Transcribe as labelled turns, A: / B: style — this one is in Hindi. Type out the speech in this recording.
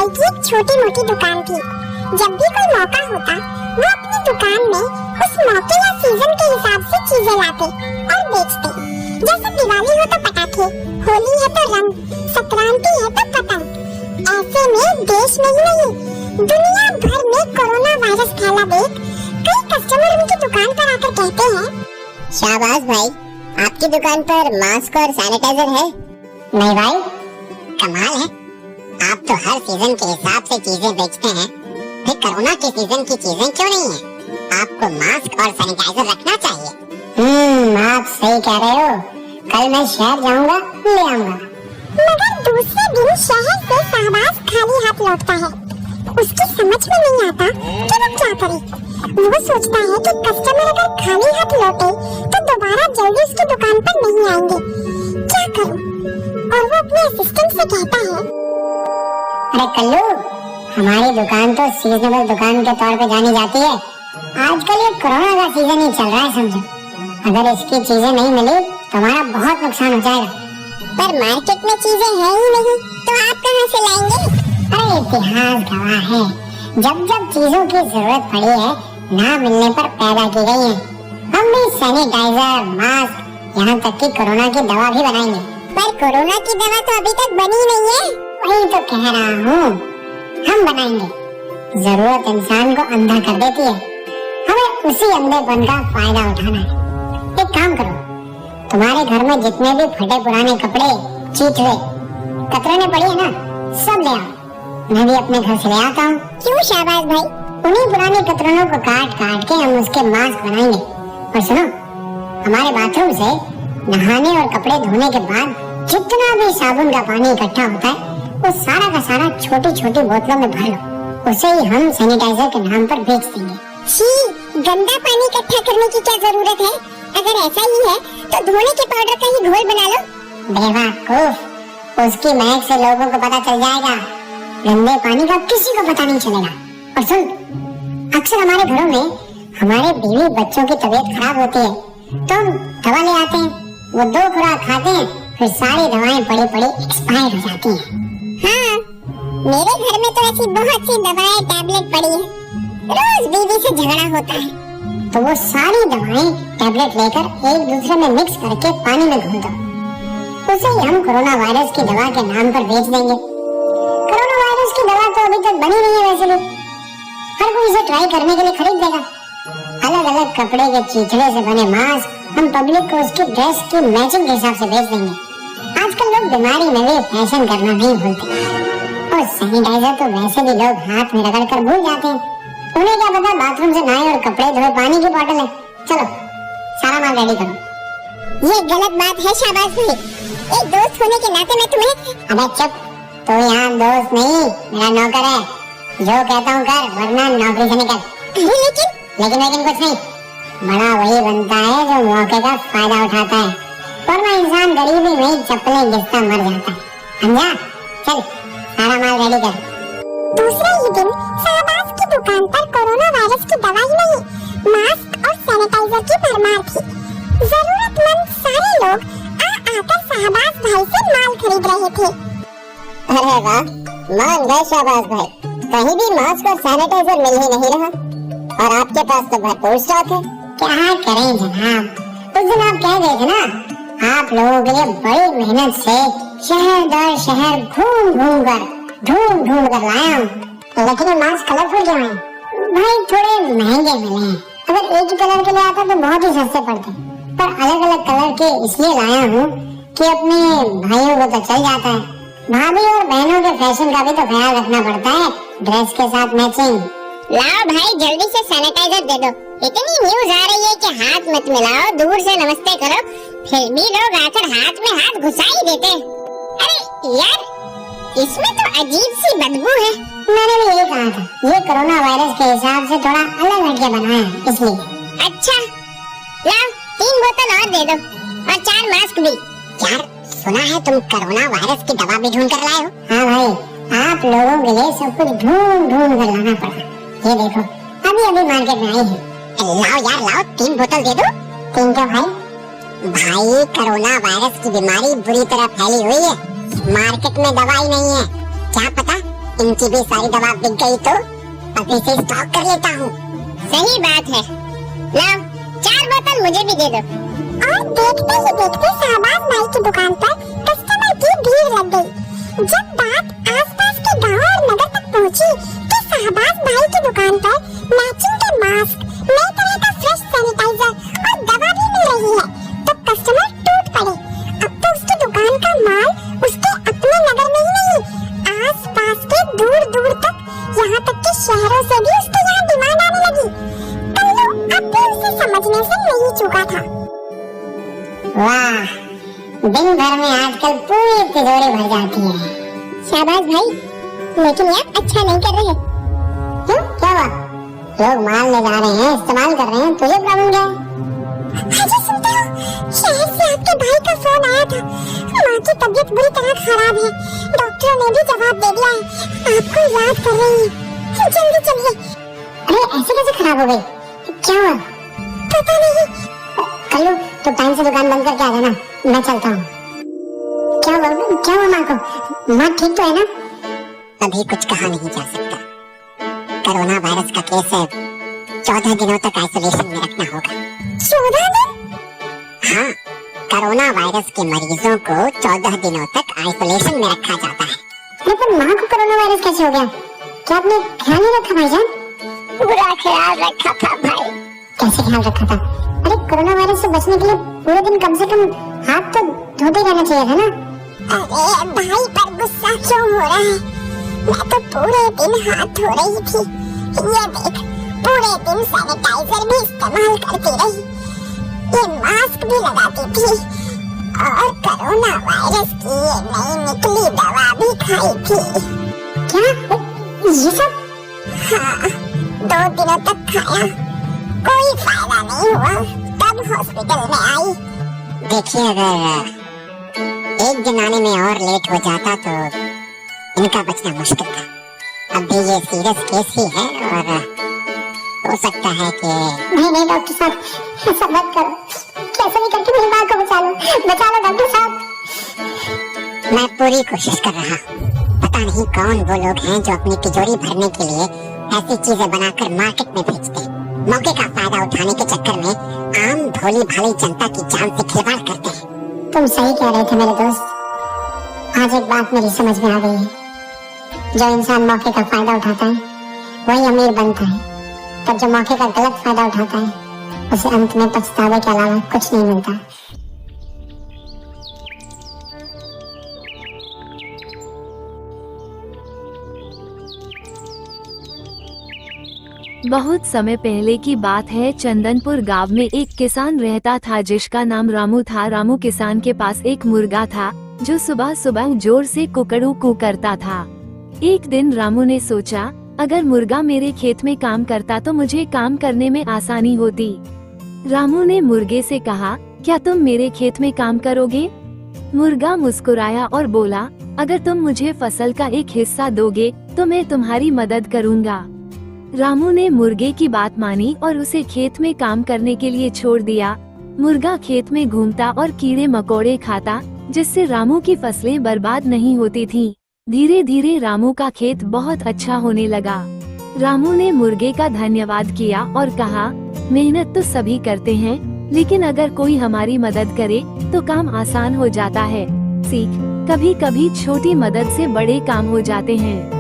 A: भाई की एक छोटी मोटी दुकान थी। जब भी कोई मौका होता वो अपनी दुकान में उस मौके या सीजन के हिसाब से चीजें लाते और बेचते। जैसे दिवाली हो तो पटाखे, होली है तो रंग, संक्रांति है तो पतंग। ऐसे में देश में ही नहीं दुनिया भर में कोरोना वायरस फैला देख कई कस्टमर उनकी दुकान पर आकर कहते हैं,
B: शाबाश भाई, आपकी दुकान पर मास्क और सैनिटाइजर है।
A: नहीं भाई,
B: कमाल है, आप तो हर सीजन के हिसाब से चीजें बेचते हैं, फिर कोरोना के सीजन की चीजें क्यों नहीं है? आपको मास्क और सैनिटाइजर रखना चाहिए।
A: आप सही कह रहे हो। कल मैं शहर जाऊंगा, ले आऊंगा। मगर दूसरे दिन शहर से शहबाज खाली हाथ लौटता है। उसकी समझ में नहीं आता कि वो क्या करे। वो सोचता है कि कस्टमर अगर खाली हाथ लौटे तो दोबारा जल्दी उसकी दुकान पर नहीं आएंगे। क्या करूं? और वो अपने असिस्टेंट से कहता है, अरे कल्लू, हमारी दुकान तो सीजनल दुकान के तौर पे जानी जाती है। आजकल ये कोरोना का सीजन ही चल रहा है, समझो। अगर इसकी चीजें नहीं मिली तो हमारा बहुत नुकसान हो जाएगा।
B: पर मार्केट में चीजें है ही नहीं, तो आप कहां से लाएंगे?
A: अरे इतिहास गवाह है, जब जब चीजों की जरूरत पड़ी है ना मिलने पर पैदा की गई है। हम भी सैनिटाइजर, मास्क, यहाँ तक कि कोरोना की दवा भी बनाएंगे।
B: पर कोरोना की दवा तो अभी तक बनी नहीं है।
A: वही तो कह रहा हूँ, हम बनाएंगे। जरूरत इंसान को अंधा कर देती है, हमें उसी अंधेपन का फायदा उठाना है। एक काम करो, तुम्हारे घर में जितने भी फटे पुराने कपड़े, चीथड़े, कतरने पड़ी है ना, सब ले आओ। मैं भी अपने घर से ले आता हूँ।
B: क्यों शाबाश भाई?
A: उन्हीं पुराने कतरनों को काट काट के हम उसके मास्क बनाएंगे। और सुनो, हमारे बाथरूम से नहाने और कपड़े धोने के बाद जितना भी साबुन का पानी इकट्ठा होता है वो सारा का सारा छोटी छोटी बोतलों में भर लो। उसे ही हम सैनिटाइजर के नाम पर बेच देंगे।
B: छी, गंदा पानी इकट्ठा करने की क्या जरूरत है? अगर ऐसा ही है तो धोने के पाउडर का ही घोल बना लो।
A: बेवकूफ, उसकी महक से लोगों को पता चल जाएगा, गंदे पानी का किसी को पता नहीं चलेगा। और सुन, अक्सर हमारे घरों में हमारे बीवी बच्चों की तबीयत खराब होती है तो हम दवा ले आते हैं। वो 2 खुराक खाते हैं, फिर सारी दवाएं पड़ी पड़ी एक्सपायर हो जाती हैं।
B: हाँ, मेरे घर में तो ऐसी बहुत सी दवाएं, टैबलेट पड़ी है। रोज बीवी से झगड़ा होता है
A: तो वो सारी दवाएं, टैबलेट लेकर एक दूसरे में मिक्स करके पानी में घोल दो। उसे ही हम कोरोना वायरस की दवा के नाम पर बेच देंगे। कोरोना वायरस की दवा तो अभी तक बनी नहीं है, वैसे भी हर कोई इसे ट्राई करने के लिए खरीद लेगा। अलग अलग कपड़े के चीथड़े से बने मास्क हम पब्लिक को उसकी ड्रेस की मैचिंग के हिसाब से बेच देंगे। आजकल लोग बीमारी में भी फैशन करना नहीं भूलते। और सैनिटाइजर तो वैसे भी लोग हाथ में रगड़ कर भूल जाते हैं। उन्हें क्या पता बाथरूम से नहाए और कपड़े धोए पानी की बोतल है। चलो सारा माल रेडी करो।
B: ये गलत बात है शाबाश भाई। एक दोस्त होने के नाते मैं तुम्हें।
A: अबे चुप, तो यहाँ दोस्त नहीं मेरा नौकर है। जो कहता हूँ कर, वरना नौकरी से निकल। लेकिन कुछ नहीं, बड़ा वही बनता है जो मौके का फायदा उठाता है, वरना इंसान गरीबी में ही चप्पलें घिसता मर जाता है। समझा? चल सारा माल रेडी कर।
B: दूसरे ही दिन शहबाज की दुकान पर कोरोना वायरस की दवा ही नहीं, मास्क और सैनिटाइजर की भरमार थी। जरूरतमंद सारे लोग आकर शहबाज भाई से माल खरीद रहे थे। अरे वाह, मान गए शहबाज भाई, कहीं भी मास्क और सैनिटाइजर मिल ही नहीं रहा, और आपके पास तो भरपूर स्टॉक है।
A: क्या करें जनाब, उस दिन आप कह गए थे ना, आप लोगों के लिए बड़ी मेहनत से शहर दर शहर घूम ढूंढ कर लाया हूँ। लेकिन ये मास्क कलरफुल क्यों है? भाई थोड़े महंगे मिले हैं। अगर एक ही कलर के लिए आता तो बहुत ही सस्ते पड़ते, पर अलग अलग कलर के इसलिए लाया हूँ कि अपने भाइयों को तो चल जाता है, भाभी और बहनों के फैशन का भी तो ख्याल रखना पड़ता है, ड्रेस के साथ मैचिंग।
B: लाओ भाई, जल्दी से सैनिटाइजर दे दो। इतनी न्यूज आ रही है कि हाथ मत मिलाओ, दूर से नमस्ते करो, फिर भी लोग आकर हाथ में हाथ घुसा ही देते। अरे यार, इसमें तो अजीब सी बदबू है।
A: मैंने भी यही कहा था, ये कोरोना वायरस के हिसाब से थोड़ा अलग हटके बनाया है इसलिए।
B: अच्छा, लाओ 3 बोतल और दे दो, और 4 मास्क भी।
A: यार सुना है तुम कोरोना वायरस की दवा भी ढूंढ कर लाए हो? हाँ भाई, आप लोगों के लिए सब कुछ ढूंढ कर लाना पड़ा। ये देखो, अभी मार्केट में आई है।
B: लाओ यार लाओ, 3 बोतल दे दो।
A: 3 क्यों भाई?
B: भाई कोरोना वायरस की बीमारी बुरी तरह फैली हुई है, मार्केट में दवाई नहीं है। क्या पता
A: इनकी भी सारी दवा बिक गई तो अभी से स्टॉक कर लेता हूँ। सही बात है, लाओ 4 बोतल मुझे भी दे दो।
B: और देखते ही देखते शहबाज भाई की दुकान पर कस्टमर की भीड़ लग गई। जब बात आसपास के गांव और नगर तक पहुंची कि शहबाज भाई की दुकान पर मैचिंग के मास्क, नई तरह का फ्रेश सैनिटाइजर और दवा भी मिल रही है, तो कस्टमर टूट पड़े। अब तो उसकी दुकान का माल उसके अपने नगर में ही नहीं, आसपास के दूर दूर तक, यहाँ तक कि शहरों से भी उसके यहाँ डिमांड आने लगी। कल्लू अब भी उसे समझने से नहीं चूका था।
A: वाह, दिन भर में आजकल पूरी तिजोरी भर जाती है। शाबाश भाई, लेकिन यार अच्छा नहीं कर रहे। क्यों, क्या हुआ? लोग माल ले जा रहे हैं, इस्तेमाल कर रहे हैं, तुझे प्रॉब्लम क्या है?
B: हाजी सुनते हो, शहर से आपके भाई का फोन आया था। माँ की तबीयत बुरी तरह खराब है, डॉक्टरों ने भी जवाब दे दिया है, आपको याद कर रही है, जल्दी चलिए।
A: अरे ऐसे कैसे खराब हो गई? क्या हुआ?
B: पता नहीं।
A: कल्लू, तो टाइम से दुकान बंद करके आ जाना, मैं चलता हूँ। क्या हुआ माँ को? माँ ठीक तो है ना? अभी कुछ कहा नहीं जा सकता, कोरोना वायरस का केस है, 14 दिनों तक आइसोलेशन में रखना होगा।
B: 14 दिन?
A: हाँ, कोरोना वायरस के मरीजों को 14 दिनों तक आइसोलेशन में रखा जाता है। लेकिन माँ को कोरोना वायरस कैसे हो गया? क्या आपने ख्याल नहीं रखा भाईजान?
B: पूरा ख्याल रखा था भाई।
A: कैसे ख्याल रखा था? अरे कोरोना वायरस से बचने के लिए पूरे दिन कम से कम हाथ तो धोते रहना चाहिए था ना?
B: अरे भाई पर गुस्सा क्यों हो रहा है? मैं तो पूरे दिन हाथ धो रही थी, ये देख, पूरे दिन सैनिटाइजर भी इस्तेमाल करती रही, ये मास्क भी लगाती थी और कोरोना वायरस की ये नई निकली दवा भी खाई थी।
A: क्या? ये सब?
B: हाँ, 2 दिनों तक खाया, कोई फायदा नहीं हुआ, तब हॉस्पिटल में आई।
A: देखिए, अगर एक दिन आने में और लेट हो जाता तो इनका बचना मुश्किल था। अभी ये सीरियस केस ही है और हो सकता है कि नहीं डॉक्टर साहब, ऐसा मत करो, कैसे भी करके मेरी माँ को बचा लो डॉक्टर साहब। मैं पूरी कोशिश कर रहा हूँ, पता नहीं कौन वो लोग हैं जो अपनी तिजोरी भरने के लिए ऐसी चीजें बनाकर मार्केट में बेचते हैं, मौके का फायदा उठाने के चक्कर में आम भोली भाली जनता की जान से खिलवाड़ करते हैं। तुम सही कह रहे थे मेरे दोस्त, आज एक बात मेरी समझ में आ गई है, जो इंसान मौके का फायदा उठाता है वही अमीर बनता है, पर जो मौके का गलत फायदा उठाता है उसे अंत में पछतावे के अलावा कुछ नहीं मिलता।
C: बहुत समय पहले की बात है। चंदनपुर गांव में एक किसान रहता था जिसका नाम रामू था। रामू किसान के पास एक मुर्गा था जो सुबह सुबह जोर से कुकड़ू कू करता था। एक दिन रामू ने सोचा, अगर मुर्गा मेरे खेत में काम करता तो मुझे काम करने में आसानी होती। रामू ने मुर्गे से कहा, क्या तुम मेरे खेत में काम करोगे? मुर्गा मुस्कुराया और बोला, अगर तुम मुझे फसल का एक हिस्सा दोगे तो मैं तुम्हारी मदद करूँगा। रामू ने मुर्गे की बात मानी और उसे खेत में काम करने के लिए छोड़ दिया। मुर्गा खेत में घूमता और कीड़े मकोड़े खाता, जिससे रामू की फसलें बर्बाद नहीं होती थीं। धीरे धीरे रामू का खेत बहुत अच्छा होने लगा। रामू ने मुर्गे का धन्यवाद किया और कहा, मेहनत तो सभी करते हैं, लेकिन अगर कोई हमारी मदद करे तो काम आसान हो जाता है। सीख, कभी कभी छोटी मदद से बड़े काम हो जाते हैं।